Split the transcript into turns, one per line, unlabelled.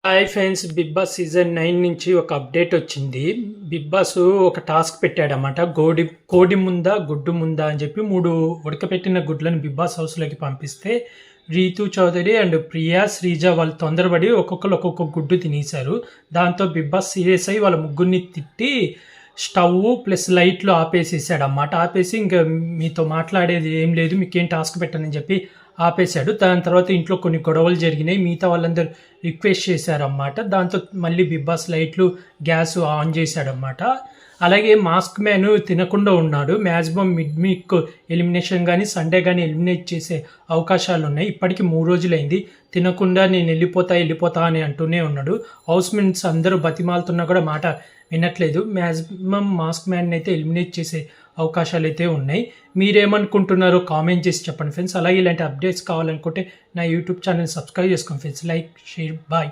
Hi friends, Bigg Boss season 9 నుంచి ఒక update వచ్చింది. బిగ్ బాస్ ఒక టాస్క్ పెట్టాడన్నమాట. కోడి ముందా గుడ్డు ముందా అని చెప్పి 3 ఉడకపెట్టిన గుడ్లను బిగ్ బాస్ హౌస్లోకి పంపిస్తే రీతు చౌదరి అండ్ ప్రియా శ్రీజ వాళ్ళు తొందరపడి ఒక్కొక్క గుడ్డు తినేశారు. దాంతో బిగ్ బాస్ సీరియస్ అయ్యి వాళ్ళ ముగ్గురిని తిట్టి స్టవ్ ప్లస్ లైట్లు ఆపేసేసాడన్నమాట. ఆపేసి ఇంకా మీతో మాట్లాడేది ఏం లేదు, మీకేం టాస్క్ పెట్టనని చెప్పి ఆపేశాడు. దాని తర్వాత ఇంట్లో కొన్ని గొడవలు జరిగినాయి. మిగతా వాళ్ళందరూ రిక్వెస్ట్ చేశారన్నమాట. దాంతో మళ్ళీ బిగ్ బాస్ లైట్లు గ్యాస్ ఆన్ చేశాడన్నమాట. అలాగే మాస్క్ మ్యాన్ తినకుండా ఉన్నాడు. మ్యాక్సిమం మిడ్ వీక్ ఎలిమినేషన్ కానీ సండే కానీ ఎలిమినేట్ చేసే అవకాశాలు ఉన్నాయి. ఇప్పటికి 3 రోజులైంది తినకుండా నేను వెళ్ళిపోతా అని అంటూనే ఉన్నాడు. హౌస్ మేట్స్ అందరూ బతిమాలుతున్నా కూడా మాట వినట్లేదు. మ్యాక్సిమం మాస్క్ మ్యాన్ అయితే ఎలిమినేట్ చేసే అవకాశాలు అయితే ఉన్నాయి. మీరేమనుకుంటున్నారో కామెంట్ చేసి చెప్పండి ఫ్రెండ్స్. అలాగే ఇలాంటి అప్డేట్స్ కావాలనుకుంటే నా యూట్యూబ్ ఛానల్ సబ్స్క్రైబ్ చేసుకోండి ఫ్రెండ్స్. Like, share, bye.